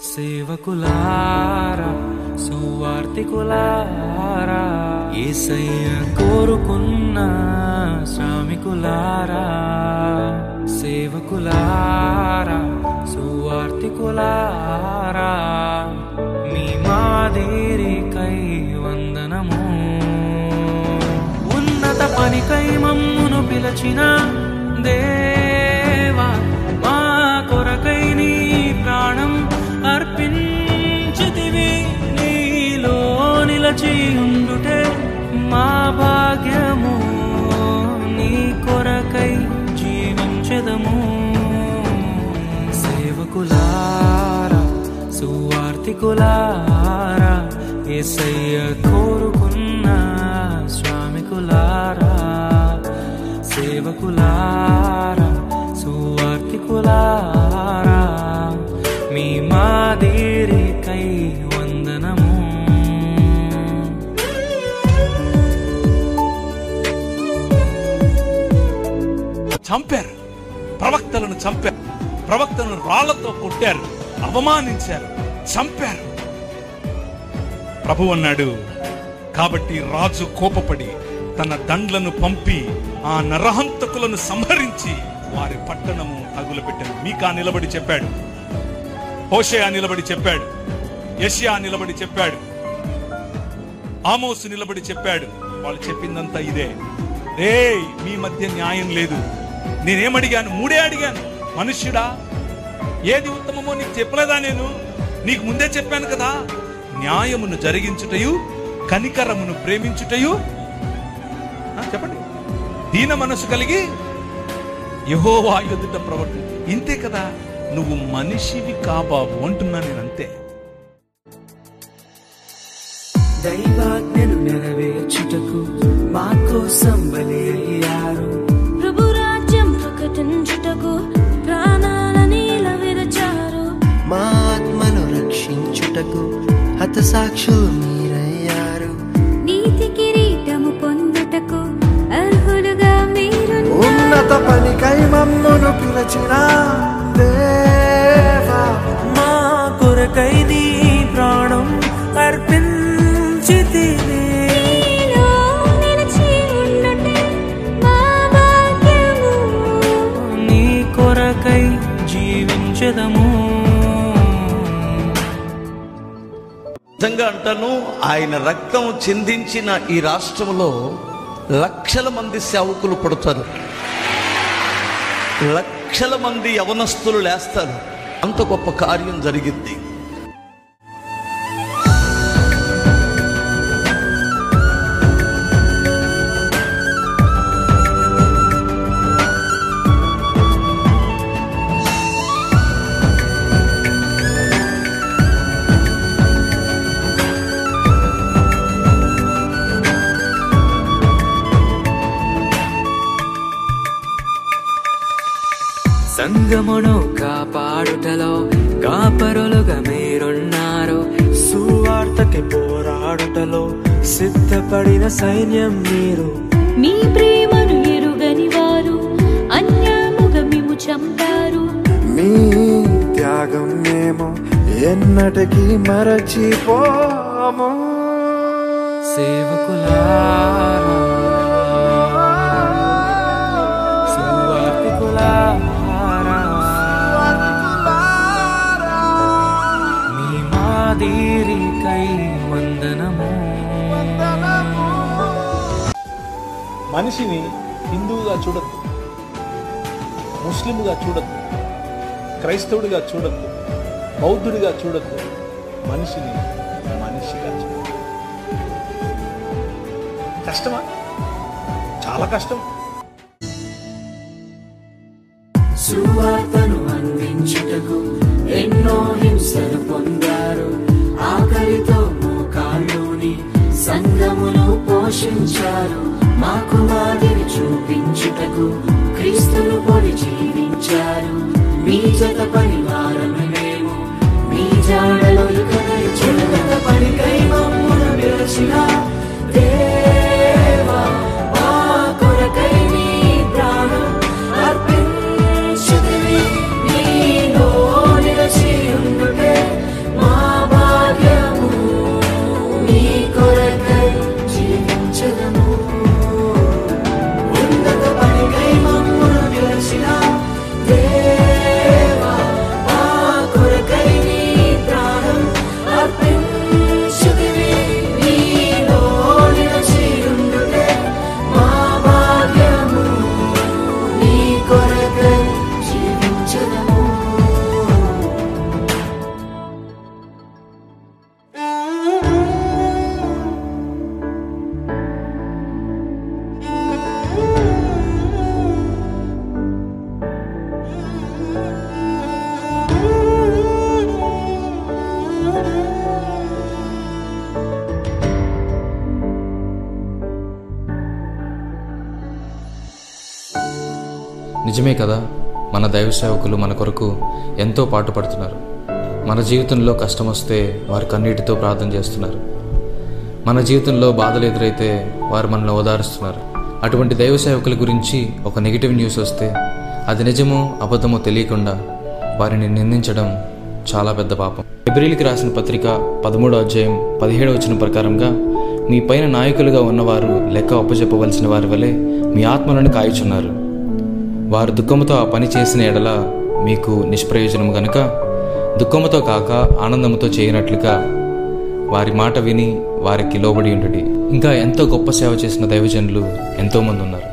సేవకులారా, సువార్తికులారా, యేసయ్య కోరుకున్న శ్రామికులారా, సేవకులారా, సువార్తికులారా, మీ మాదిరికై వందనము. ఉన్నత పనికై మమ్మును పిలచిన దేవా, మా కొరకై నీ ప్రాణం అర్పించితివి. నీలో నిలచి ఉండుటే మా భాగ్యము, నీ కొరకై జీవించెదము. సేవకులారా, సువార్తికులారా, యేసయ్య కోరుకున్న శ్రామికులారా, సేవకులారా, సువార్తికులారా, మీ మాదిరికై వందనము. చంపారు, ప్రవక్తలను చంపారు, ప్రవక్తలను రాళ్లతో కొట్టారు, అవమానించారు, చంపారు. ప్రభు అన్నాడు, కాబట్టి రాజు కోపపడి తన దండ్లను పంపి ఆ నరహంతకులను సంహరించి వారి పట్టణము తగులబెట్టాడు. మీకా నిలబడి చెప్పాడు, హోషేయ నిలబడి చెప్పాడు, యెషయా నిలబడి చెప్పాడు, ఆమోసు నిలబడి చెప్పాడు. వాళ్ళు చెప్పిందంతా ఇదే. మీ మధ్య న్యాయం లేదు. నేనేమడిగాను? మూడే అడిగాను. మనుష్యుడా, ఏది ఉత్తమమో నీకు చెప్పలేదా? నేను నీకు ముందే చెప్పాను కదా. న్యాయమును జరిగించుటయు, కనికరమును ప్రేమించుటయు, చెప్పండి, దీన మనసు కలిగి యెహోవా ఎదుట ప్రవర్తన. ఇంతే కదా. నువ్వు మనిషివి కాబాబు అంటున్నా నేను. అంతే. దైవాజ్ఞను నెరవేర్చుటకు మా కోసం బలి అయ్యారు. ప్రభు రాజ్యం ప్రకటించుటకు ప్రాణాలని విరచారు. మా ఆత్మను రక్షించుటకు హతసాక్షులు మీరయ్యారు. నీతి కిరీటము పొందుటకు అర్హులుగా మీరు. ఉన్నత పనికై మమ్మును పిలచిన దేవా, మా కొరకై నీ ప్రాణం అర్పించితివి. నీలో నిలిచి ఉండుటే మా భాగ్యము, నీ కొరకై జీవించెదము. నిజంగా అంటాను, ఆయన రక్తం చిందించిన ఈ రాష్ట్రంలో లక్షల మంది సేవకులు పడతారు, లక్షల మంది యవనస్తులు లేస్తారు. అంత గొప్ప కార్యం జరిగింది. సంగమును కాపాడుటలో కాపరులుగా మీరున్నారు. సువార్తకి పోరాడుటలో సిద్ధపడిన సైన్యం మీరు. మీ ప్రేమను ఎరుగని వారు అన్యాయముగా మేము చంపారు. మీ త్యాగం మేము ఎన్నటికీ మరచిపోము. సేవకులారా, సువార్తికులారా, మీ మాదిరికై వందనము. మనిషిని హిందువుగా చూడద్దు, ముస్లింగా చూడద్దు, క్రైస్తవుడిగా చూడద్దు, బౌద్ధుడిగా చూడద్దు. మనిషిని మనిషిగా చూడద్దు. కష్టమా? చాలా కష్టం. సువార్తను అందించుటకు ఎన్నో హింసలు పొందారు. ఆకలితో మోకాళ్ళుని సంఘమును పోషించారు. మాకు మాదిరి చూపించుటకు జత పని వారము మేము మీ జాడలో చుడత పనికై మమ్మును పిలిచిన దేవా మా కొరకై నీ ప్రాణం అర్పించుతివి నీలో నిలిచి ఉండుటే మా భాగ్యము నీ కొరకై జీవించదము ఉన్నత పనికై మమ్మును పిలిచిన దేవా మా కొరకై నీ ప్రాణం అర్పించుతివి నీలో నిలిచి ఉండుటే మా భాగ్యము నీ కొరకై జీవించదము నిజమే కదా, మన దైవ సేవకులు మన కొరకు ఎంతో పాటుపడుతున్నారు. మన జీవితంలో కష్టం వస్తే వారు కన్నీటితో ప్రార్థన చేస్తున్నారు. మన జీవితంలో బాధలు ఎదురైతే వారు మనల్ని ఓదారుస్తున్నారు. అటువంటి దైవ సేవకుల గురించి ఒక నెగిటివ్ న్యూస్ వస్తే అది నిజమో అబద్ధమో తెలియకుండా వారిని నిందించడం చాలా పెద్ద పాపం. హెబ్రీయులకు రాసిన పత్రిక 13వ అధ్యాయం 17వ వచనం ప్రకారంగా మీ పైన నాయకులుగా ఉన్నవారు లెక్క అప్పచెప్పవలసిన వారి వలె మీ ఆత్మలను కాయుచున్నారు. వారు దుఃఖముతో ఆ పని చేసిన ఎడల మీకు నిష్ప్రయోజనం గనుక దుఃఖముతో కాక ఆనందముతో చేయనట్లుగా వారి మాట విని వారికి లోబడి ఉండుడి. ఇంకా ఎంతో గొప్ప సేవ చేసిన దైవజనులు ఎంతోమంది ఉన్నారు.